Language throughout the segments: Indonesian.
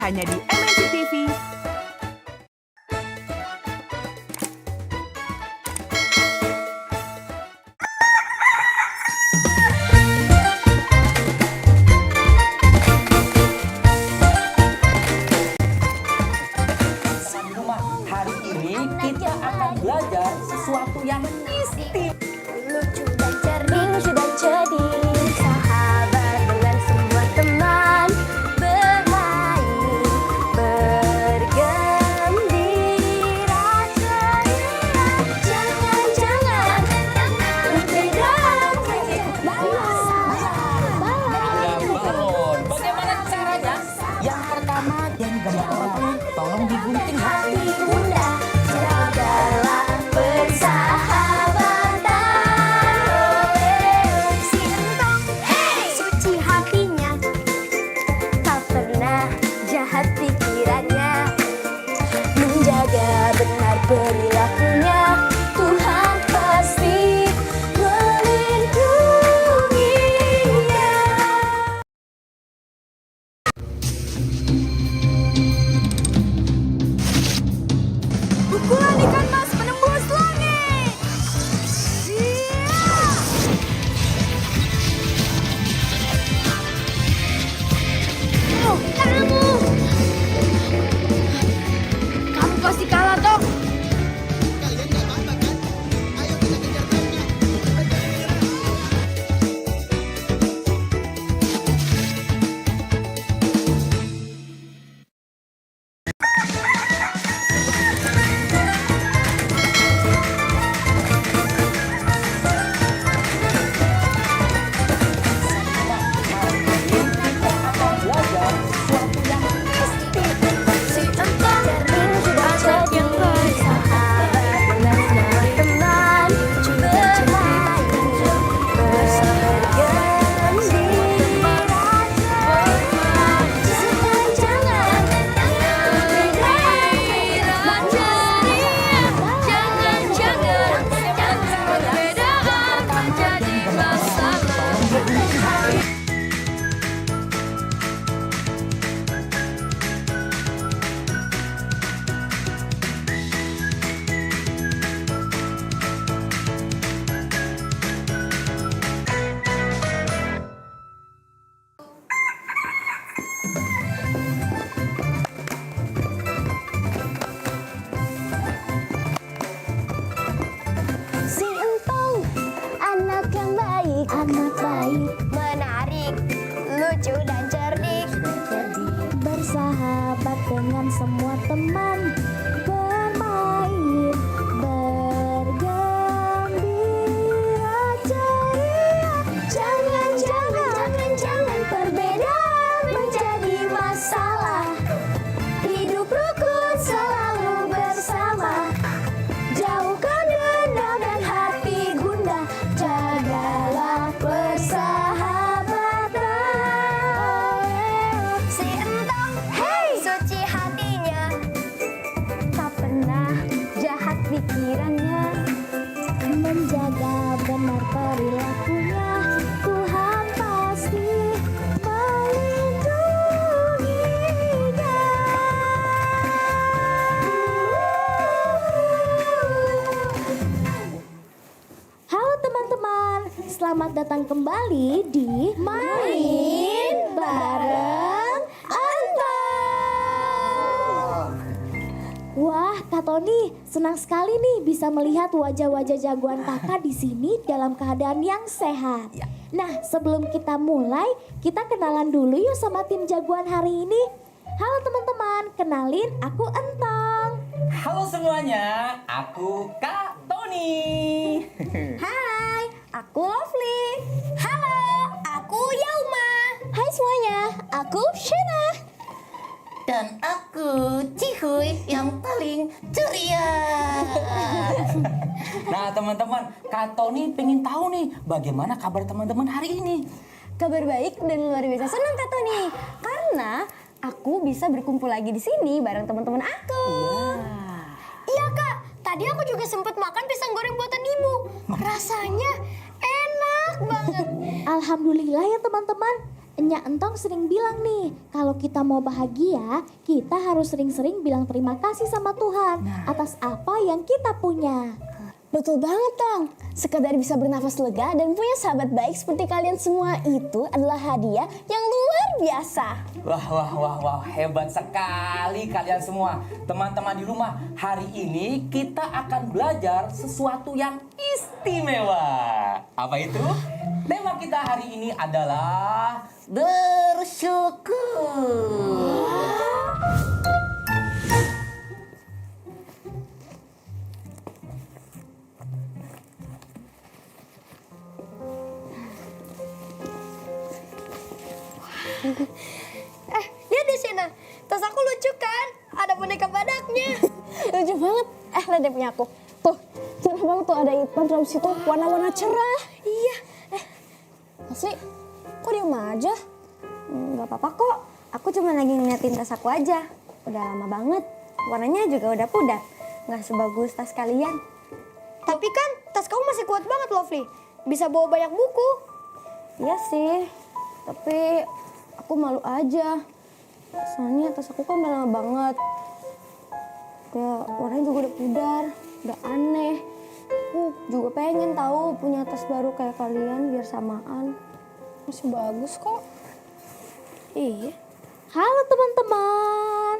hanya di MNC TV. Hari ini kita akan belajar sesuatu yang mistis. Lucu dan cerdik, sahabat dengan semua teman, bermain, bergembira, ceria. Jangan berbeda, Balon. Bagaimana caranya? Yang pertama, dan gambar tolong digunting hati. hati bunda, jagalah persahabatan oleh si entong. Suci hatinya, tak pernah jahat pikirannya, menjaga benar perilakunya. Tuhan pasti melindunginya. Pukulan ikan mas menembus langit. Oh, kamu pasti kalah toh. Si entong sudah jadi sahabat dengan semua teman, bermain, bergembira, jangan perbedaan menjadi masalah. Si entong, anak yang baik, menarik, lucu dan cerdik, bersahabat dengan semua teman, bermain, bergembira, ceria. Jangan perbedaan menjadi masalah. Hidup rukun selalu bersama. Jauhkan dendam dan hati gundah, jagalah persahabatan. Si entong, suci hatinya, tak pernah jahat pikirannya, menjaga benar perilakunya. Tuhan pasti melindunginya. Halo teman-teman, selamat datang kembali di Main Bareng Entong. Wah, Kak Tony, senang sekali nih bisa melihat wajah-wajah jagoan kakak di sini dalam keadaan yang sehat. Nah, sebelum kita mulai, kita kenalan dulu yuk sama tim jagoan hari ini. Halo teman-teman, kenalin aku Entong. Halo semuanya, aku Kak Tony. Hai, aku Lovely. Halo, aku Yauma. Hai semuanya, aku Shena. Dan aku Cihuy yang paling ceria. Nah teman-teman, Kak Tony pengen tahu nih bagaimana kabar teman-teman hari ini. Kabar baik dan luar biasa senang Kak Tony. Karena aku bisa berkumpul lagi di sini bareng teman-teman aku. Iya Kak, tadi aku juga sempat makan pisang goreng buatan ibu. Rasanya enak banget. Alhamdulillah ya teman-teman. Enya Entong sering bilang nih, kalau kita mau bahagia, kita harus sering-sering bilang terima kasih sama Tuhan atas apa yang kita punya. Betul banget, Tong. Sekedar bisa bernafas lega dan punya sahabat baik seperti kalian semua itu adalah hadiah yang luar biasa. Wah, hebat sekali kalian semua. Teman-teman di rumah, hari ini kita akan belajar sesuatu yang istimewa. Apa itu? Tema kita hari ini adalah Bersyukur. Lihat di sini, tas aku lucu kan? Ada boneka badaknya. Lucu banget. Lihat deh punya aku. Tuh, cerah banget tuh, ada hitam dalam situ, warna-warna cerah. Iya. Asli, kok diem aja? Nggak apa-apa kok. Aku cuma lagi ngeliatin tas aku aja. Udah lama banget. Warnanya juga udah pudar. Nggak sebagus tas kalian. Tapi kan tas kamu masih kuat banget, Lovely. Bisa bawa banyak buku. Iya sih, tapi aku malu aja. Soalnya tas aku kan udah lama banget. Warnanya juga udah pudar, udah aneh. Aku juga pengen tahu punya tas baru kayak kalian biar samaan. Masih bagus kok. Iya. Halo teman-teman.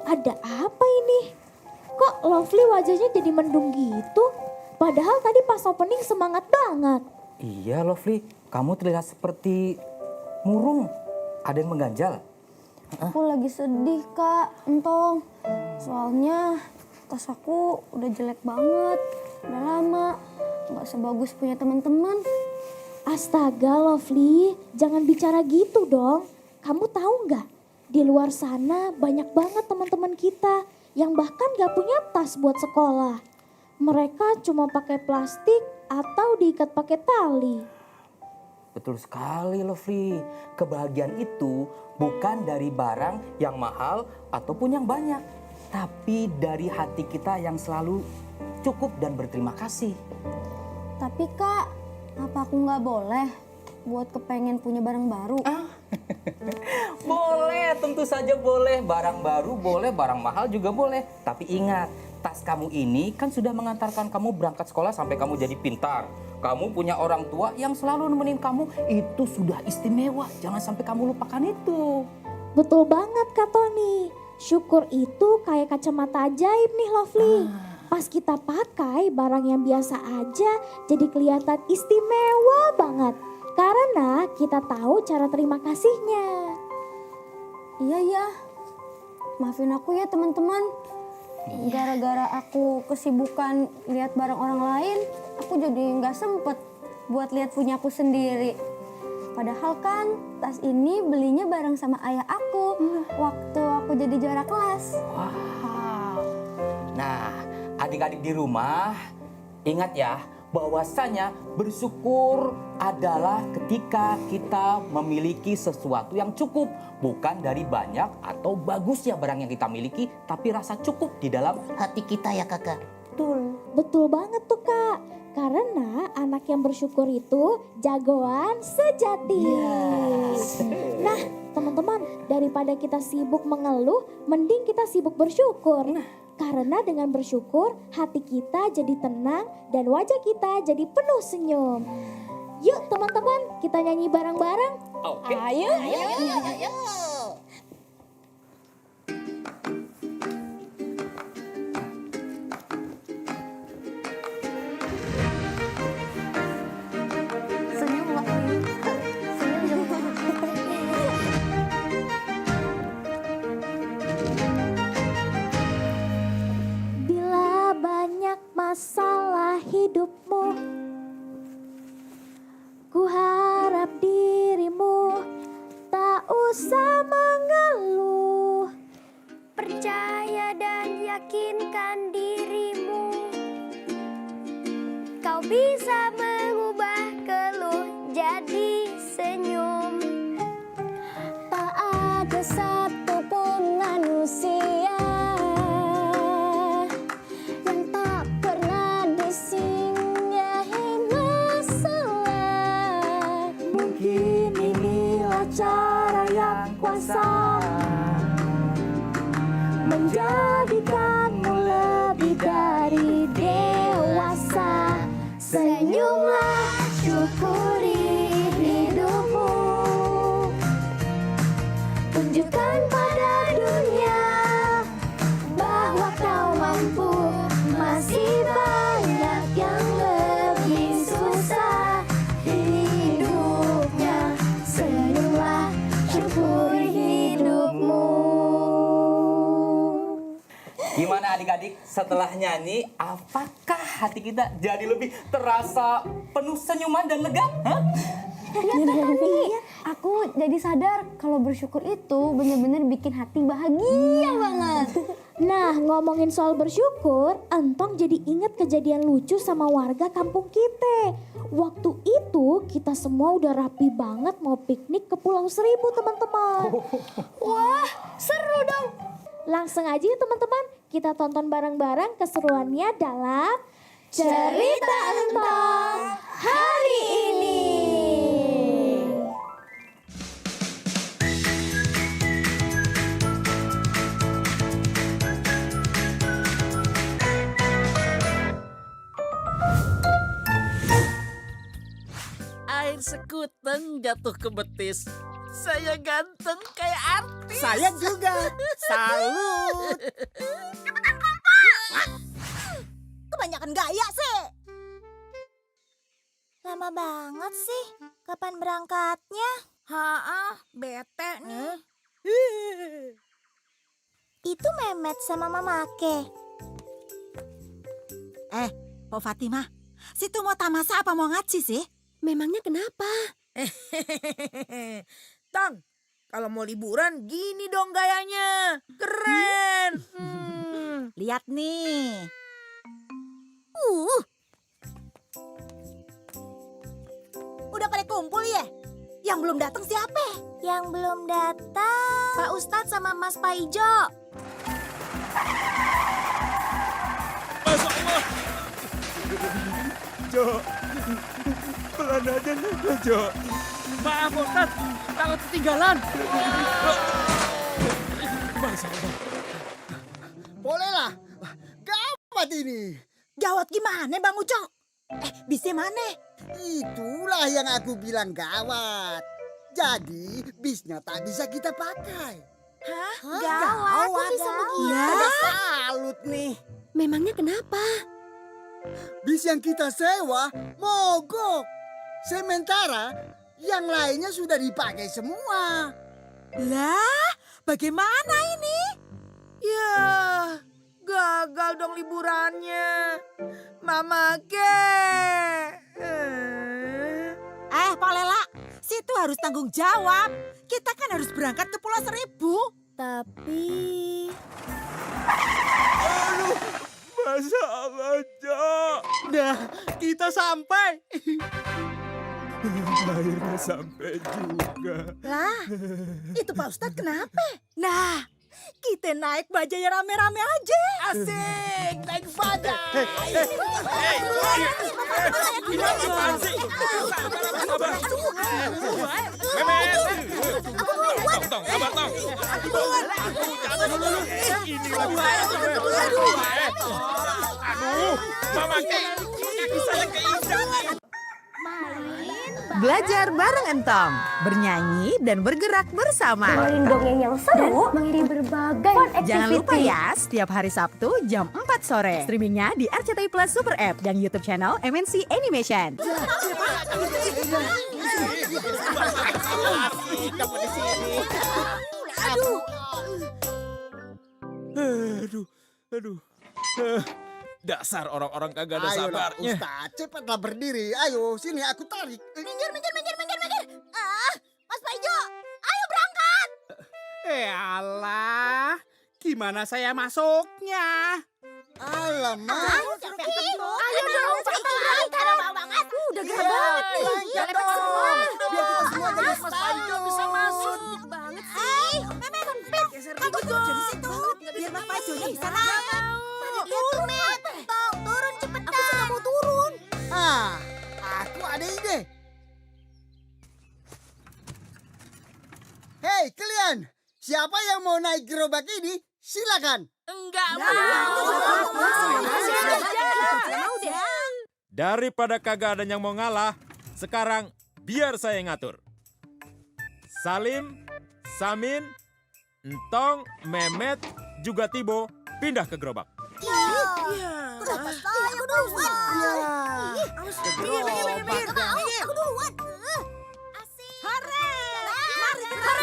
Ada apa ini? Kok Lovely wajahnya jadi mendung gitu? Padahal tadi pas opening semangat banget. Iya, Lovely. Kamu terlihat seperti murung. Ada yang mengganjal. Aku lagi sedih, Kak, Entong. Soalnya tas aku udah jelek banget. Udah lama. Nggak sebagus punya teman-teman. Astaga Lovely, jangan bicara gitu dong. Kamu tahu nggak? Di luar sana banyak banget teman-teman kita yang bahkan gak punya tas buat sekolah. Mereka cuma pakai plastik atau diikat pakai tali. Betul sekali, Lovely. Kebahagiaan itu bukan dari barang yang mahal ataupun yang banyak, tapi dari hati kita yang selalu cukup dan berterima kasih. Tapi Kak, apa aku nggak boleh buat kepengen punya barang baru? Boleh, tentu saja boleh. Barang baru boleh, barang mahal juga boleh. Tapi ingat, tas kamu ini kan sudah mengantarkan kamu berangkat sekolah sampai kamu jadi pintar. Kamu punya orang tua yang selalu nemenin kamu, itu sudah istimewa. Jangan sampai kamu lupakan itu. Betul banget Kak Tony. Syukur itu kayak kacamata ajaib nih Lovely. Pas kita pakai barang yang biasa aja jadi kelihatan istimewa banget. Karena kita tahu cara terima kasihnya. Iya. Maafin aku ya teman-teman. Gara-gara aku kesibukan lihat barang orang lain, aku jadi nggak sempet buat lihat punya aku sendiri. Padahal kan tas ini belinya bareng sama ayah aku waktu aku jadi juara kelas. Wow. Nah, adik-adik di rumah, ingat ya, bahwasanya bersyukur adalah ketika kita memiliki sesuatu yang cukup. Bukan dari banyak atau bagusnya barang yang kita miliki, tapi rasa cukup di dalam Hati kita ya kakak. Betul banget tuh Kak. Karena anak yang bersyukur itu jagoan sejati. Nah teman-teman, daripada kita sibuk mengeluh, mending kita sibuk bersyukur. Karena dengan bersyukur, hati kita jadi tenang dan wajah kita jadi penuh senyum. Yuk teman-teman, kita nyanyi bareng-bareng. Oke. Ayo. Ayo. Senyum Lovely. Bila banyak masalah hidupmu, ku harap dirimu tak usah mengeluh. Percaya dan yakinkan dirimu. Kau bisa mengubah keluh jadi senyum. Tak ada satupun manusia yang tak pernah disinggahi masalah. Mungkin menjadikanmu lebih dari dewasa. Senyumlah, syukuri hidupmu. Tunjukkan pada dunia bahwa kau mampu. Masih banyak yang lebih susah hidupnya. Senyumlah, syukuri hidupmu. Gimana adik-adik setelah nyanyi, apakah hati kita jadi lebih terasa penuh senyuman dan lega? Hah? Aku jadi sadar kalau bersyukur itu bener-bener bikin hati bahagia banget. Nah, ngomongin soal bersyukur, Entong jadi inget kejadian lucu sama warga kampung kita. Waktu itu kita semua udah rapi banget mau piknik ke Pulau Seribu, teman-teman. Wah, seru dong. Langsung aja ya teman-teman, kita tonton bareng-bareng keseruannya dalam Cerita Entong hari ini. Air sekuteng jatuh ke betis. Saya ganteng kayak artis. Saya juga. Salut. Kebanyakan gaya sih. Lama banget sih. Kapan berangkatnya? Bete nih. Itu Memet sama Mamake. Po Fatimah, situ mau tamasa apa mau ngaji sih? Memangnya kenapa? Tang, kalau mau liburan gini dong gayanya. Keren. Lihat nih. Udah pada kumpul ya? Yang belum datang siapa? Yang belum datang Pak Ustadz sama Mas Paijo. Masya Allah. Jo, pelan aja Jo. Maaf Ustaz, takut ketinggalan. Bolehlah. Gawat ini. Gawat gimana Bang Uco? Bisnya mana? Itulah yang aku bilang gawat. Jadi bisnya tak bisa kita pakai. Gawat, kok bisa begitu? Ada salut nih. Memangnya kenapa? Bis yang kita sewa mogok. Sementara yang lainnya sudah dipakai semua. Lah, bagaimana ini? Ya, gagal dong liburannya. Mama ke. Pak Lela, situ harus tanggung jawab. Kita kan harus berangkat ke Pulau Seribu. Tapi... Aduh, Masya Allah Jo. Nah, kita sampai. Akhirnya sampai juga. Lah, itu Pak Ustadz kenapa? Nah, kita naik bajai rame-rame aja. Asik, naik bajai. Belajar bareng Entong, bernyanyi dan bergerak bersama. Dengerin dongeng yang seru, mengikuti berbagai fun activity. Jangan lupa ya, setiap hari Sabtu jam 4 sore. Streamingnya di RCTI Plus Super App dan YouTube channel MNC Animation. Aduh. Dasar orang-orang kagak ada Ayolah sabarnya. Ustadz, cepatlah berdiri. Ayo, sini aku tarik. Minggir. Mas Paijo, ayo berangkat. Alah, gimana saya masuknya? Alamak. Ayo dong, cepetan. Udah gerah banget nih. Biar kita semua jadi Mas Paijo bisa masuk. Banget sih. Memet, kamu turun di situ. Biar Mas Paijonya bisa naik. Turun, Met. Turun cepetan. Aku sudah mau turun. Aku ada ide. Hei kalian, siapa yang mau naik gerobak ini? Silakan. Enggak Daripada kagak ada yang mau ngalah, sekarang biar saya yang ngatur. Salim, Samin, Entong, Memet, juga Tibo pindah ke gerobak. Kenapa saya duluan? Aku duluan. Asik. Hore. Mari kita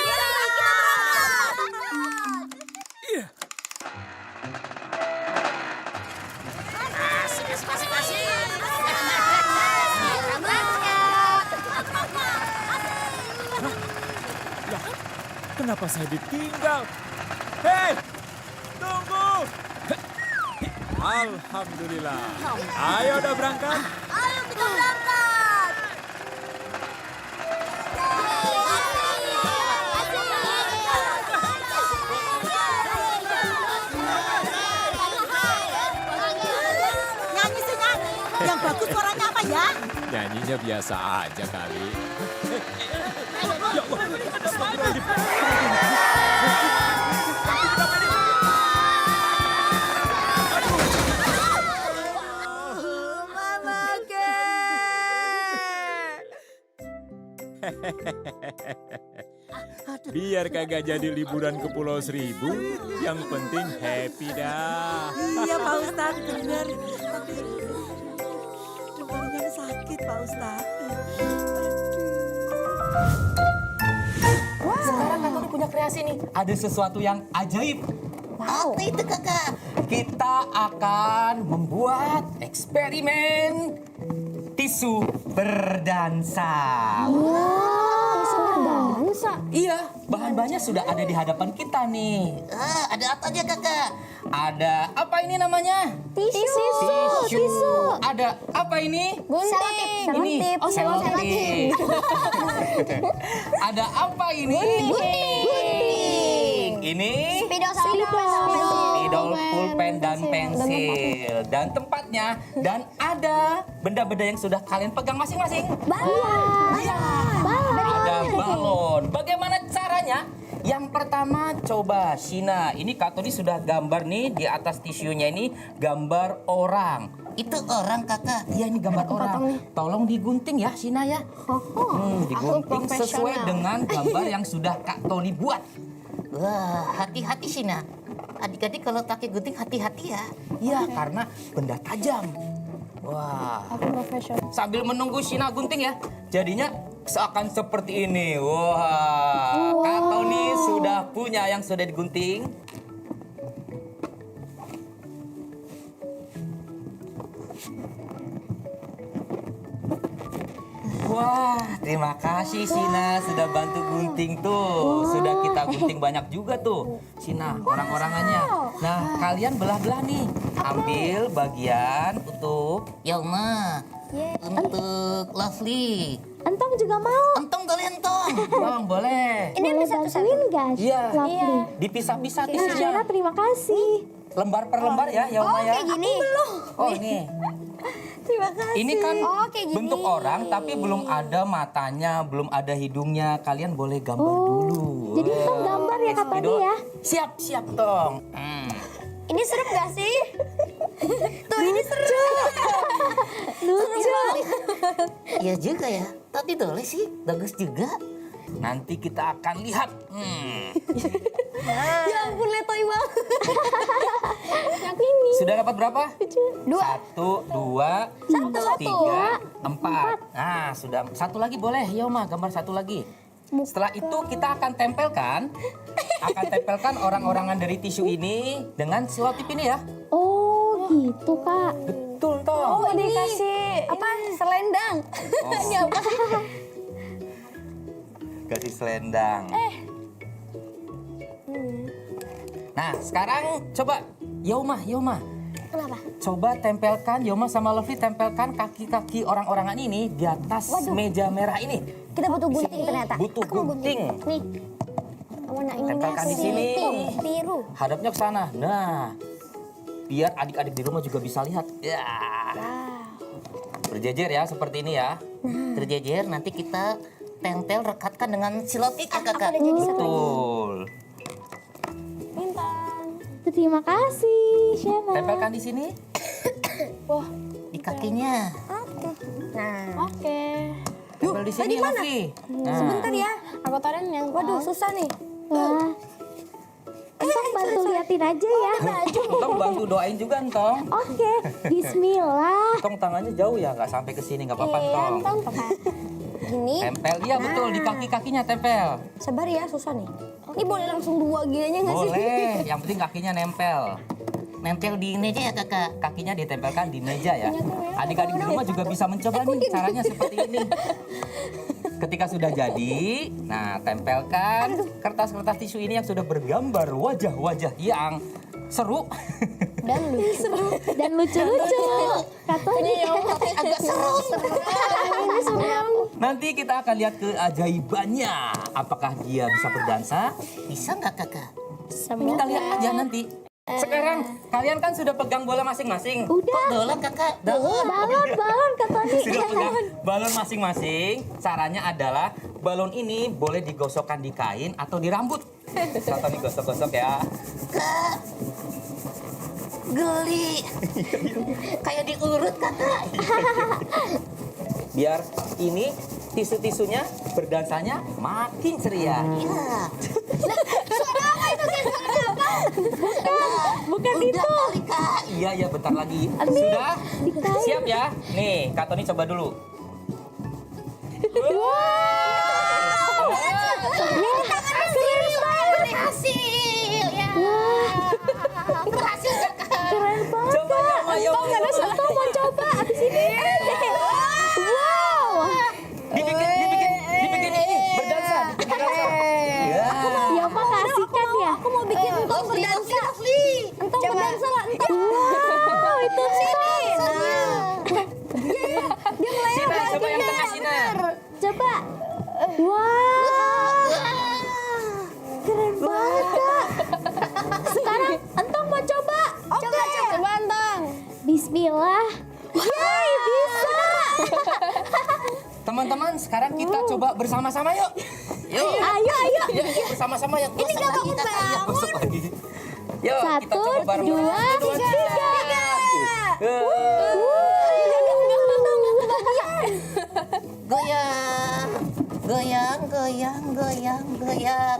Kenapa saya ditinggal? Hei, tunggu! Alhamdulillah. Ayo udah berangkat. Ayo kita berangkat. Nyanyi sih nyanyi. Yang bagus suaranya apa ya? Nyanyinya biasa aja kali. Biar kagak jadi liburan ke Pulau Seribu, yang penting happy dah. Iya Pak Ustadz, bener. Kepalanya sakit Pak Ustadz. Sekarang Kak Tony punya kreasi nih. Ada sesuatu yang ajaib. Apa itu kakak? Kita akan membuat eksperimen tisu berdansa. Tisu berdansa. Iya, bahan-bahannya sudah ada di hadapan kita nih. Ada apa aja kakak? Ada apa ini namanya? Tisu. Ada apa ini? Gunting. Ini Selotip. selotip. Ada apa ini? Gunting. Ini Spidol pulpen dan pensil. Dan tempatnya. Dan ada benda-benda yang sudah kalian pegang masing-masing. Iya. Ada balon. Bagaimana caranya? Yang pertama coba Shina. Ini Kak Tony sudah gambar nih di atas tisunya ini gambar orang. Itu orang kakak. Iya ini gambar orang. Tolong digunting ya Shina ya. Digunting sesuai dengan gambar yang sudah Kak Tony buat. Wah, hati-hati sih nak. Adik-adik kalau pakai gunting hati-hati ya. Iya karena benda tajam. Wah. Sambil menunggu Shina gunting ya. Jadinya seakan seperti ini. Wah. Kak Tony sudah punya yang sudah digunting. Wah, terima kasih Shina sudah bantu gunting tuh. Sudah kita gunting banyak juga tuh. Shina, orang-orangannya. Nah, kalian belah-belah nih. Ambil bagian untuk Yoma. Untuk Lovely. Entong juga mau. Entong boleh entong. Bang, boleh. Ini bisa bantuin guys. Iya. Lovely. Dipisah-pisah Shena, tisunya. terima kasih. Lembar per lembar ya, Yauma ya. Kayak gini. Oh, nih. Terima kasih. Ini kan kayak gini. bentuk orang tapi belum ada matanya, belum ada hidungnya. Kalian boleh gambar dulu. Jadi Entong gambar ya Kak Tony Spidol. ya. Siap, siap, Tong. Ini serem gak sih? Tuh ini serem. Lucu. Iya juga ya. Tapi boleh sih. Bagus juga. Nanti kita akan lihat. Ya ampun letoy banget. Aku ini. Sudah dapat berapa? 2. 1, 2, 3, 4. Nah, sudah. Satu lagi boleh, Yoma, gambar satu lagi. Setelah itu kita akan tempelkan orang-orangan dari tisu ini dengan selotip ini ya. Oh gitu Kak. Betul, Tong. Oh ini apa? Selendang. Ini apa? Kasih selendang. Nah, sekarang coba Yoma. Kenapa? Coba tempelkan, Yoma sama Lovely tempelkan kaki-kaki orang-orangan ini di atas meja merah ini. Kita butuh gunting ternyata. Butuh Aku mau gunting. Nih. Warna ini Tempelkan di sini. biru. Hadapnya ke sana. Nah, biar adik-adik di rumah juga bisa lihat. Ya. Berjejer ya, seperti ini ya. Terjejer nanti kita tempel rekatkan dengan selotip ya kakak. Betul. Terima kasih, Shena. Tempelkan di sini. Di kakinya. Nah, Tempel di sini, Lovely. Nah. sebentar ya. Aku taruh yang waduh susah nih. Wah. Entong bantu liatin aja ya. Entong bantu doain juga, Entong. Oke, bismillah. Entong tangannya jauh ya, nggak sampai ke sini, nggak apa-apa, Entong. Gini, Tempel, iya betul, di kaki-kakinya tempel. sabar ya, susah nih. Ini boleh langsung 2 gini aja nggak sih? Boleh, yang penting kakinya nempel. Nempel di meja ya kakak. Kakinya ditempelkan di meja ya. Adik-adik di rumah juga bisa mencoba nih, caranya seperti ini. Ketika sudah jadi, nah tempelkan kertas-kertas tisu ini yang sudah bergambar wajah-wajah yang seru. Dan lucu-lucu. Katanya Agak seru. Nanti kita akan lihat keajaibannya. Apakah dia bisa berdansa? Bisa nggak kakak? Kita lihat aja nanti. Sekarang kalian kan sudah pegang bola masing-masing. udah. Bola kakak. Balon katanya. Sudah pegang balon masing-masing. Caranya adalah balon ini boleh digosokkan di kain atau di rambut. Atau digosok-gosok ya. Geli. Kayak diurut kakak. Biar ini tisu-tisunya berdansanya makin ceria. Iya. Bukan Udah itu. kali kak. Iya, bentar lagi. Amin. Sudah? Dikain. Siap ya? Nih, Kak Tony coba dulu. Berhasil ya. Berhasil kakak. Keren banget. Coba dong, ayo. Entong mau coba abis ini. Wow. Dibikin ini berdansa, dibikin dansa. Ya. Ya Pak kasihkan ya. Aku mau bikin entong berdansa. Entong berdansa lah, entong. Wow, itu sini. Sina, coba yang tengah Sina. Coba. Wow. Keren banget, Kak. Sekarang Entong mau coba. Coba entong. Bismillah. Yeay, bisa. Teman-teman, sekarang kita coba bersama-sama yuk. Yuk. Ayo. Yuk, bersama-sama yuk. Ini nggak bangun bangun. Gosok lagi. Yuk, kita Satu, coba bareng. dua, tiga. Goyang. Goyang.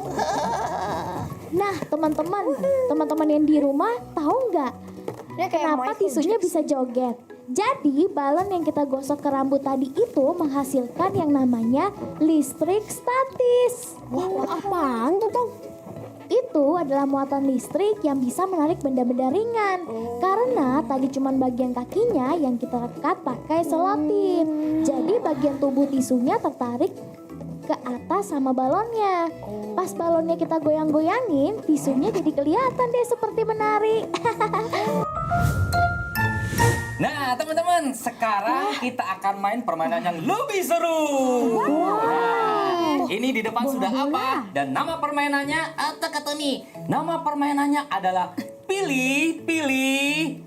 Nah, teman-teman yang di rumah tahu nggak kenapa tisunya bisa joget? Jadi balon yang kita gosok ke rambut tadi itu menghasilkan yang namanya listrik statis. Wah, apaan tuh, Tong? Itu adalah muatan listrik yang bisa menarik benda-benda ringan. Karena tadi cuma bagian kakinya yang kita rekat pakai selotip. Jadi bagian tubuh tisunya tertarik ke atas sama balonnya. Pas balonnya kita goyang-goyangin, tisunya jadi kelihatan deh seperti menari. Nah, teman-teman, sekarang kita akan main permainan yang lebih seru. Nah, ini di depan sudah apa? Dan nama permainannya Apa kak Tony? Nama permainannya adalah pilih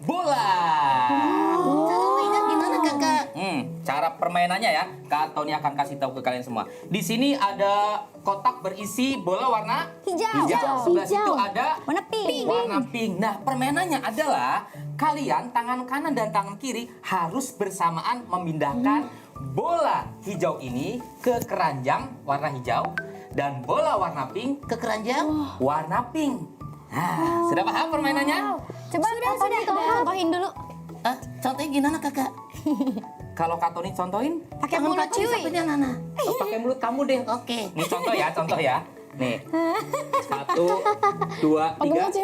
bola. Cara mainnya gimana kakak? Cara permainannya ya, Kak Tony akan kasih tahu ke kalian semua. Di sini ada kotak berisi bola warna hijau. Sebelah situ ada Warna pink. warna pink. Nah, permainannya adalah kalian tangan kanan dan tangan kiri harus bersamaan memindahkan bola hijau ini ke keranjang warna hijau dan bola warna pink Ke keranjang? warna pink. Nah, sudah paham permainannya? Coba sudah contohin dulu. Contohnya gimana kakak? Kalau Kak Tony contohin, Pakai Tangan mulut Kak Tony cuy. sampai Nana. pakai mulut kamu deh. Oke. Nih contoh ya. Nih. 1, 2, 3.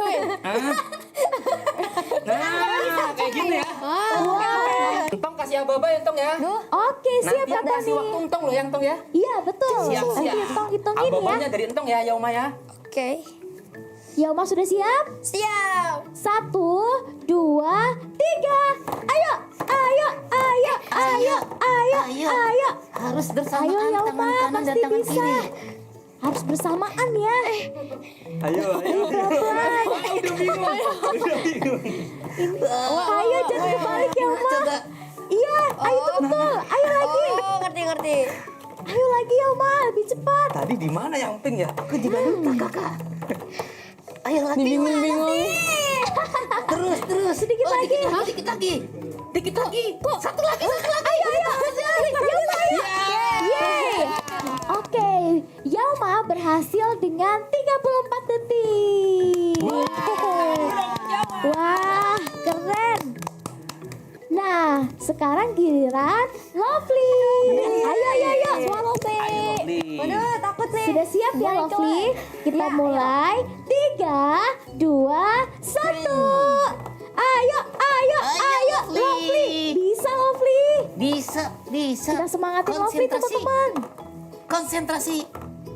Nah, kayak gini ya. Entong kasih aba-aba ya, Entong ya. Oke, siap Nanti Kak kasih Tony. waktu Entong loh ya, Entong ya. Iya, betul. Siap. Nanti hitungin ya. Aba-abanya dari Entong ya, Yauma ya. Oke. Yauma sudah siap? Siap. 1, 2, 3. Ayo. Ayo. Harus Ayo bersamaan Yauma, tangan kanan dan pasti tangan bisa. kiri. Harus bersamaan ya. Ayo. Pelan-pelan. Udah bingung. Ayo jangan kebalik Yauma. Coba. Iya, itu betul. Ayo lagi. Oh, ngerti. Ayo lagi Yauma, lebih cepat. Tadi di mana yang pink ya? Aku juga lupa, Kakak. Ayo lagi. Bingung. Terus. Sedikit lagi. Dikit lagi. Kok? Satu lagi. Ayo. Yeay. Oke, Yalma berhasil dengan 34 detik. Wah, keren. Nah, sekarang giliran Lovely. Ayo. Semua Lovely. Waduh, takut nih. Sudah siap ya Lovely? Kita mulai. 3, 2, 1. Ayo, Lovely. Bisa Lovely. Bisa. Kita semangatin Lovely teman-teman. Konsentrasi.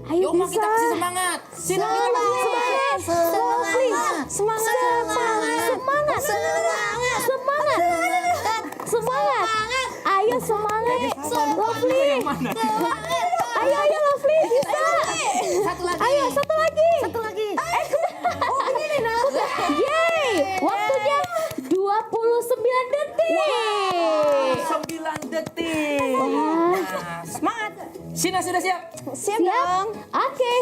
Ayo Yuk, bisa. kita kasih semangat. Semangat. Ayo semangat. Lovely. Ayo Lovely bisa. Ayo satu lagi. Yeay. Waktunya 29 detik. 9 detik. Wah. Semangat. Sina sudah siap? Siap dong. Oke.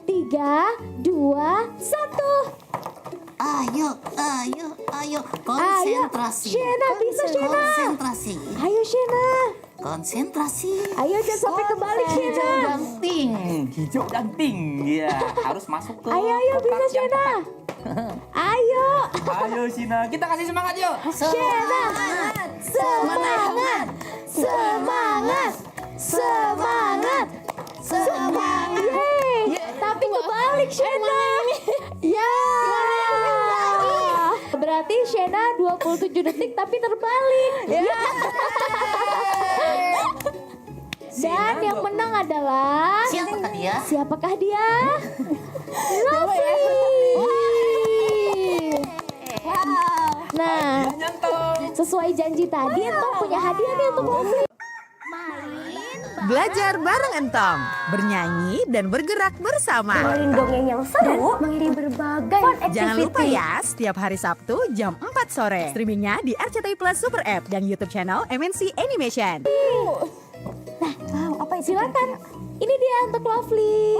3, 2, 1. Ayo. Konsentrasi. Shena, bisa Shena. Konsentrasi. Ayo Shena. Konsentrasi. Ayo jangan sampai kebalik Shena. Hijau dan pink. Ya, harus masuk ke Ayo bisa kotak yang Shena. tepat. Ayo. Ayo Sina, kita kasih semangat yuk. Shena. Semangat. Yeay. Tapi kebalik Shena. Ya. Berarti Shena 27 detik tapi terbalik. Dan yang menang adalah Siapakah dia? Lovely. Nah, sesuai janji tadi, Entong punya hadiah nih untuk Lovely. Belajar bareng Entong, bernyanyi dan bergerak bersama. Dengerin dongeng yang seru, mengiri berbagai fun activity. Jangan lupa ya, setiap hari Sabtu jam 4 sore. Streamingnya di RCTI Plus Super App dan YouTube channel MNC Animation. Apa itu? Silakan. Ini dia untuk Lovely.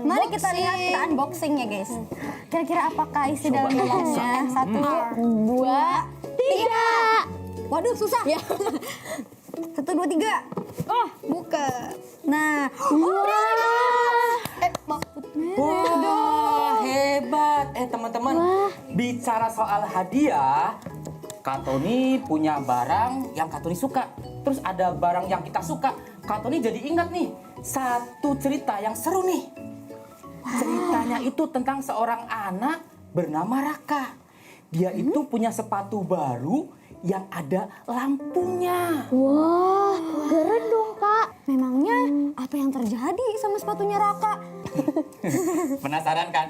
Mari kita lihat, kita unboxing ya guys. Kira-kira apakah isi dalam dalamnya? 1, 2, 3. Waduh, susah. 1, 2, 3. Oh, buka. Nah, Wah, hebat. Teman-teman, bicara soal hadiah, Kak Tony punya barang yang Kak Tony suka. Terus ada barang yang kita suka. Kak Tony jadi ingat nih, satu cerita yang seru nih. Ceritanya itu tentang seorang anak bernama Raka. Dia itu punya sepatu baru yang ada lampunya. Wah, keren dong Kak. memangnya apa yang terjadi sama sepatunya Raka? Penasaran kan?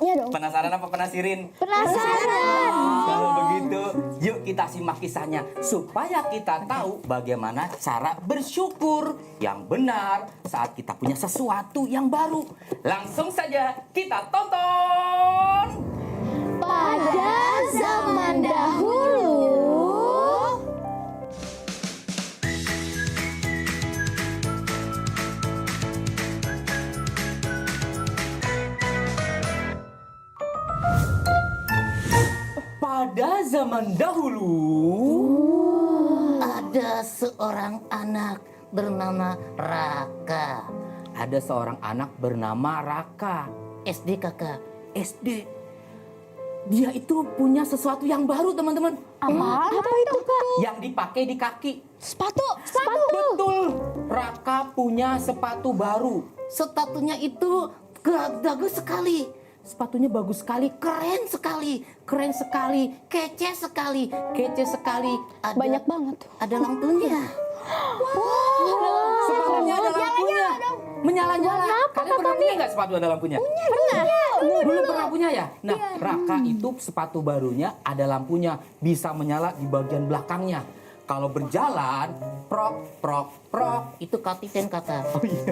Iya dong. Penasaran apa penasirin? Penasaran. Kalau begitu, yuk kita simak kisahnya supaya kita tahu bagaimana cara bersyukur yang benar saat kita punya sesuatu yang baru. Langsung saja kita tonton. Pada zaman dahulu, Pada zaman dahulu, ada seorang anak bernama Raka. ada seorang anak bernama Raka. SD kakak. SD. Dia itu punya sesuatu yang baru, teman-teman. apa itu Kak? Yang dipakai di kaki. Sepatu. Betul. Raka punya sepatu baru. Sepatunya itu bagus sekali. Sepatunya bagus sekali, keren sekali, kece sekali. Banyak banget tuh. Ada lampunya. Sepatunya ada lampunya. Menyala-nyala. Kalian pernah punya nggak sepatu ada lampunya? Pernah. Dulu pernah punya ya? Nah, Raka itu sepatu barunya ada lampunya. Bisa menyala di bagian belakangnya. Kalau berjalan, prok. Itu kapiten kakak. Oh iya,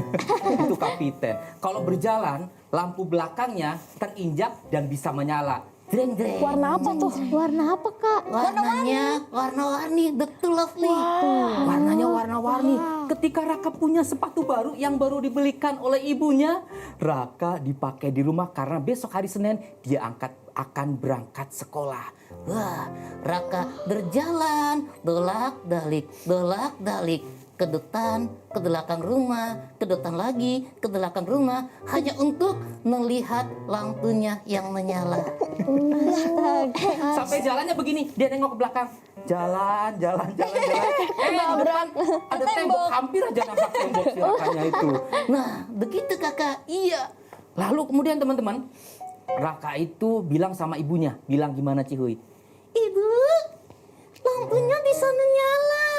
itu kapiten. Kalau berjalan, lampu belakangnya terinjak dan bisa menyala. Jreng-jreng. Warna apa tuh? Warna apa, Kak? Warnanya warna-warni, betul Lovely. Warnanya warna-warni. Ketika Raka punya sepatu baru yang baru dibelikan oleh ibunya, Raka dipakai di rumah karena besok hari Senin dia akan berangkat sekolah. Wah, Raka berjalan, dolak-dalik, ke depan, ke belakang rumah, ke depan lagi, ke belakang rumah, hanya untuk melihat lampunya yang menyala. Sampai jalannya begini, dia nengok ke belakang. Jalan. Di depan ada tembok, hampir aja nabrak tembok si Rakanya itu. Nah, begitu kakak. Iya. Lalu kemudian teman-teman, Raka itu bilang sama ibunya, bilang gimana Cihuy? Ibu, lampunya bisa menyala.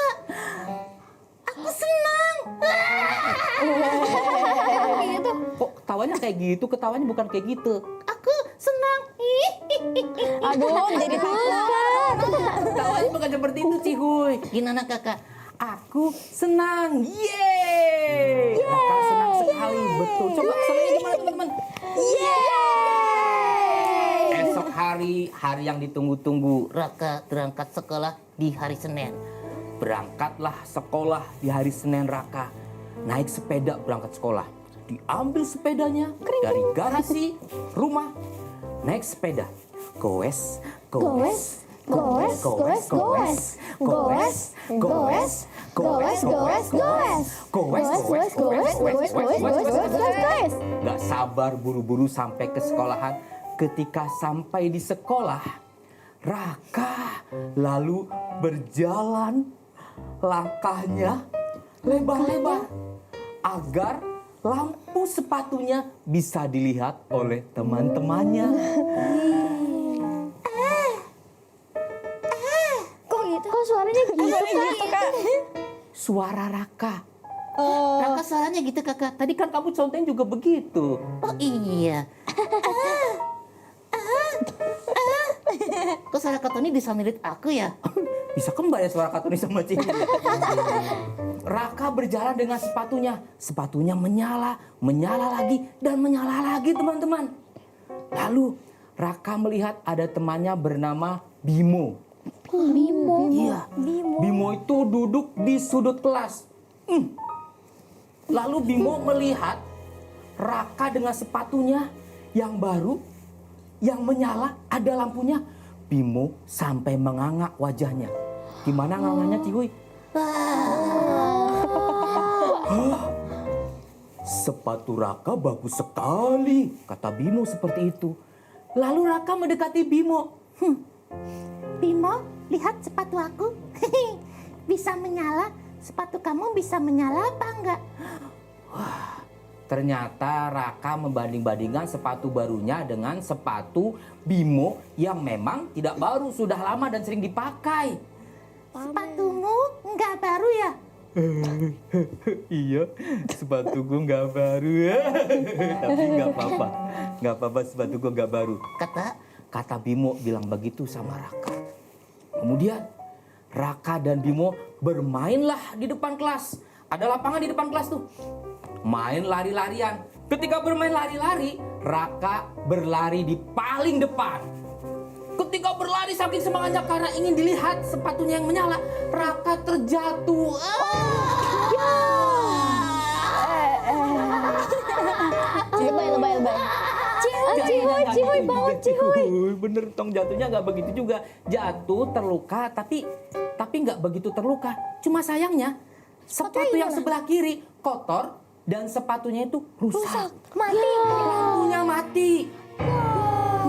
Aku senang. Kok ketawanya kayak gitu? Ketawanya bukan kayak gitu. Aku senang. Aduh, jadi takut. Ketawanya bukan seperti itu Cihuy. Gimana kakak? Aku senang. Yeay. Raka senang sekali. Betul. Coba senangnya gimana teman-teman? Esok hari yang ditunggu-tunggu. Raka berangkat sekolah di hari Senin. Berangkatlah sekolah di hari Senin Raka. Naik sepeda berangkat sekolah. Diambil sepedanya dari garasi rumah. Naik sepeda. Goes. Gak sabar buru-buru sampai ke sekolahan. Ketika sampai di sekolah, Raka lalu berjalan langkahnya lebar-lebar agar lampu sepatunya bisa dilihat oleh teman-temannya. Kok suaranya gitu, Kak? Suara Raka. Raka suaranya gitu kakak. Tadi kan kamu contohin juga begitu. Oh iya. Kok suara Kak Tony bisa mirip aku ya? Bisa kembar ya suara Kak Tony sama Cici. Raka berjalan dengan sepatunya. Sepatunya menyala lagi, dan menyala lagi teman-teman. Lalu Raka melihat ada temannya bernama Bimo. Bimo. Iya, Bimo itu duduk di sudut kelas. Lalu Bimo melihat Raka dengan sepatunya yang baru, yang menyala, ada lampunya. Bimo sampai mengangak wajahnya. Gimana ngangaknya Cihuy? Sepatu Raka bagus sekali, kata Bimo seperti itu. Lalu Raka mendekati Bimo. Bimo, lihat sepatu aku. Bisa menyala. Sepatu kamu bisa menyala apa enggak? Wah, ternyata Raka membanding-bandingkan sepatu barunya dengan sepatu Bimo yang memang tidak baru, sudah lama dan sering dipakai. Sepatumu enggak baru ya? Iya, sepatuku nggak baru ya. Tapi nggak apa-apa sepatuku nggak baru. Kata Bimo bilang begitu sama Raka. Kemudian Raka dan Bimo bermainlah di depan kelas. Ada lapangan di depan kelas tuh. Main lari-larian. Ketika bermain lari-lari, Raka berlari di paling depan. Ketika berlari saking semangatnya karena ingin dilihat sepatunya yang menyala, Raka terjatuh. Lebay. Cihuy, bangun Cihuy. Bener tong, jatuhnya nggak begitu juga. Jatuh terluka, tapi nggak begitu terluka. Cuma sayangnya sepatu yang sebelah kiri kotor dan sepatunya itu rusak. Mati. Lampunya mati.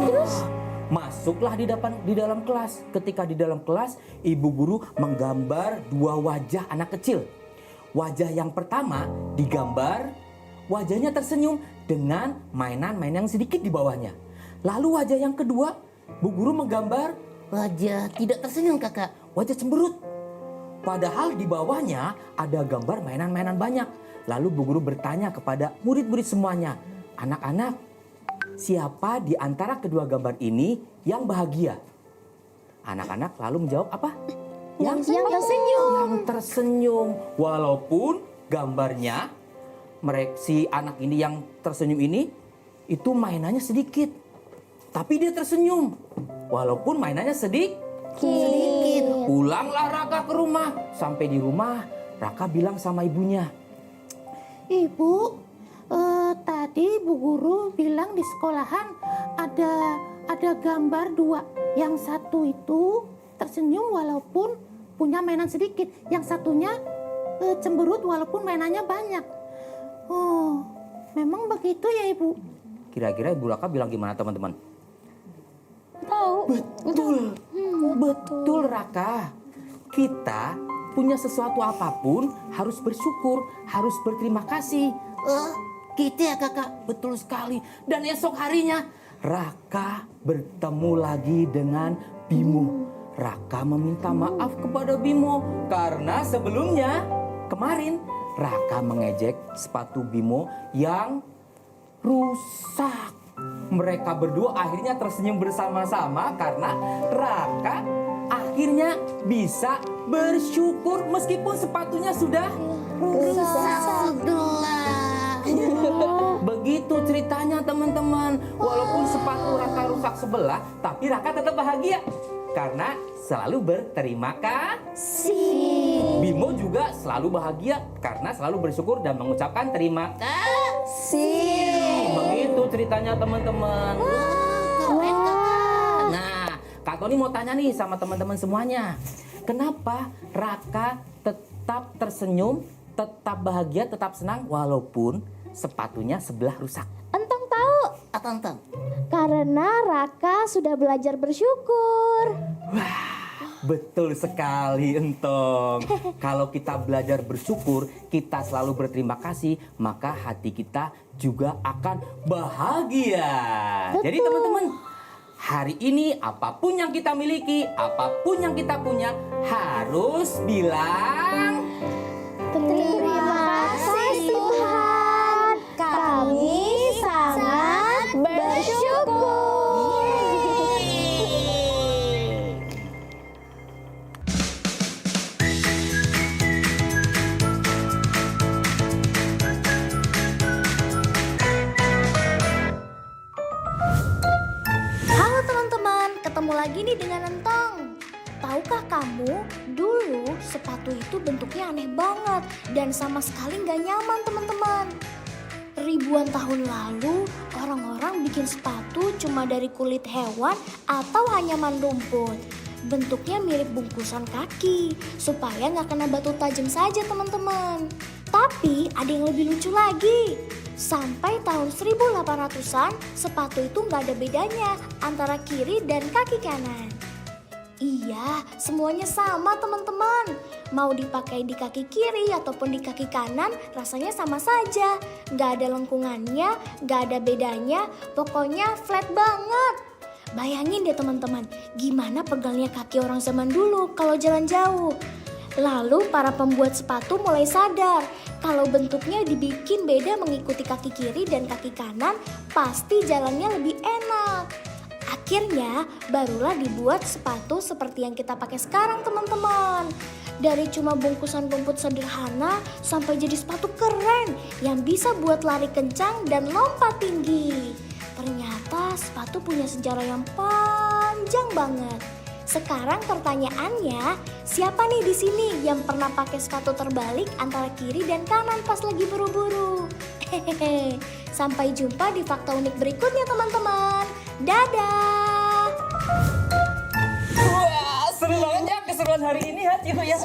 Terus masuklah di dalam kelas. Ketika di dalam kelas, ibu guru menggambar dua wajah anak kecil. Wajah yang pertama digambar wajahnya tersenyum dengan mainan-mainan yang sedikit di bawahnya. Lalu wajah yang kedua, bu guru menggambar Wajah tidak tersenyum kakak. wajah cemberut. Padahal di bawahnya ada gambar mainan-mainan banyak. Lalu bu guru bertanya kepada murid-murid semuanya, anak-anak, siapa di antara kedua gambar ini yang bahagia? Anak-anak lalu menjawab apa? Yang tersenyum. Walaupun gambarnya si anak ini yang tersenyum ini itu mainannya sedikit. tapi dia tersenyum. Walaupun mainannya sedikit. Pulanglah Raka ke rumah. Sampai di rumah, Raka bilang sama ibunya. Ibu, tadi Bu Guru bilang di sekolahan ada gambar dua. Yang satu itu tersenyum walaupun punya mainan sedikit. Yang satunya cemberut walaupun mainannya banyak. Oh, memang begitu ya Ibu? Kira-kira Ibu Raka bilang gimana teman-teman? Tahu. Betul Raka. Kita punya sesuatu apapun harus bersyukur, harus berterima kasih. Gitu ya kakak. Betul sekali. Dan esok harinya Raka bertemu lagi dengan Bimo. Raka meminta maaf kepada Bimo karena sebelumnya kemarin Raka mengejek sepatu Bimo yang rusak. Mereka berdua akhirnya tersenyum bersama-sama karena Raka akhirnya bisa bersyukur meskipun sepatunya sudah rusak. Begitu ceritanya teman-teman. Walaupun sepatu Raka rusak sebelah, tapi Raka tetap bahagia karena selalu berterima kasih. Bimo juga selalu bahagia karena selalu bersyukur dan mengucapkan terima kasih. Begitu ceritanya teman-teman. Nah, Kak Tony mau tanya nih sama teman-teman semuanya. Kenapa Raka tetap tersenyum, tetap bahagia, tetap senang walaupun sepatunya sebelah rusak? Entong tahu? Apa Entong? Karena Raka sudah belajar bersyukur. Betul sekali Entong. Kalau kita belajar bersyukur, kita selalu berterima kasih, maka hati kita juga akan bahagia. Jadi teman-teman, hari ini apapun yang kita miliki, apapun yang kita punya, harus bilang Terima kasih Tuhan. Kami sangat bersyukur. Halo teman-teman, ketemu lagi nih dengan Entong. Tahukah kamu, dulu sepatu itu bentuknya aneh banget dan sama sekali nggak nyaman teman-teman. Ribuan tahun lalu, orang-orang bikin sepatu cuma dari kulit hewan atau anyaman rumput. Bentuknya mirip bungkusan kaki, supaya nggak kena batu tajam saja teman-teman. Tapi ada yang lebih lucu lagi. Sampai tahun 1800-an, sepatu itu nggak ada bedanya antara kiri dan kaki kanan. Iya, semuanya sama teman-teman. Mau dipakai di kaki kiri ataupun di kaki kanan, rasanya sama saja. Nggak ada lengkungannya, nggak ada bedanya, pokoknya flat banget. Bayangin deh teman-teman, gimana pegalnya kaki orang zaman dulu kalau jalan jauh. Lalu para pembuat sepatu mulai sadar kalau bentuknya dibikin beda mengikuti kaki kiri dan kaki kanan, pasti jalannya lebih enak. Akhirnya barulah dibuat sepatu seperti yang kita pakai sekarang teman-teman. Dari cuma bungkusan rumput sederhana sampai jadi sepatu keren yang bisa buat lari kencang dan lompat tinggi. Ternyata sepatu punya sejarah yang panjang banget. Sekarang pertanyaannya, siapa nih di sini yang pernah pakai sepatu terbalik antara kiri dan kanan pas lagi buru-buru? Hehehe. Sampai jumpa di fakta unik berikutnya teman-teman. Dadah. wah, seru banget ya keseruan hari ini ya Ciku ya.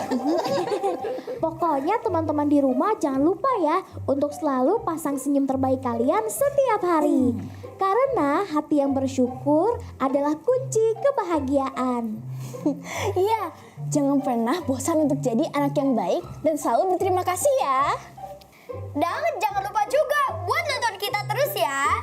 Pokoknya teman-teman di rumah jangan lupa ya untuk selalu pasang senyum terbaik kalian setiap hari. Karena hati yang bersyukur adalah kunci kebahagiaan. Iya, jangan pernah bosan untuk jadi anak yang baik dan selalu berterima kasih ya. Dan jangan lupa juga buat nonton kita terus ya.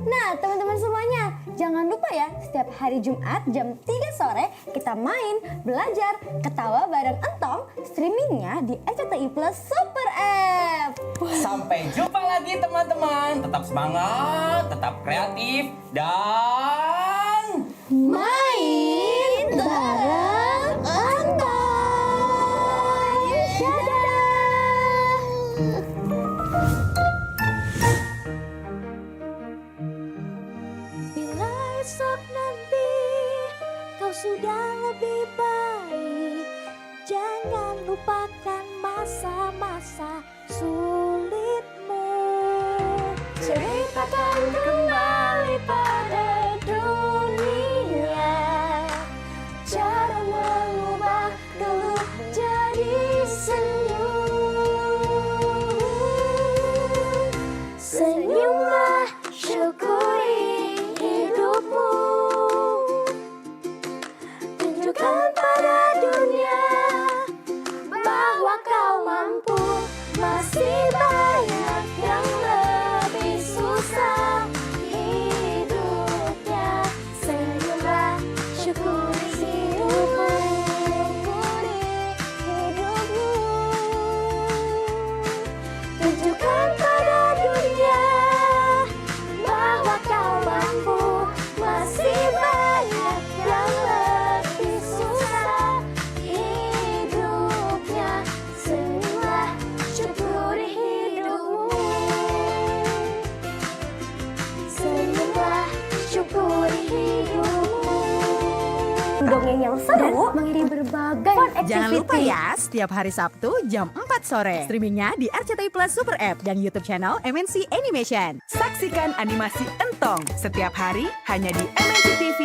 Nah, teman-teman semuanya, jangan lupa ya, setiap hari Jumat jam 3 sore kita main, belajar, ketawa bareng Entong, streamingnya di RCTI Plus Super App. Sampai jumpa lagi teman-teman. Tetap semangat, tetap kreatif, dan Main bareng Entong. Dadah. besok nanti kau sudah lebih baik. Jangan lupakan masa-masa sulitmu. Ceritakan kembali pada dunia cara mengubah geluh jadi senyum. Senyumlah, syukuri hidupmu. Tunjukkan pada dunia bahwa kau mampu. Masih banyak yang lebih susah hidupnya. Senyumlah, syukuri hidupmu. Tunjukkan pada dunia bahwa kau mampu. Masih banyak yang lebih susah hidupnya. Senyumlah, syukuri hidupmu. Senyumlah, syukuri hidupmu. Dongeng yang seru mengirim berbagai fun activity. Jangan lupa ya, setiap hari Sabtu jam 4 sore. Streamingnya di RCTI Plus Super App dan YouTube channel MNC Animation. Saksikan animasi Entong setiap hari hanya di MNC TV.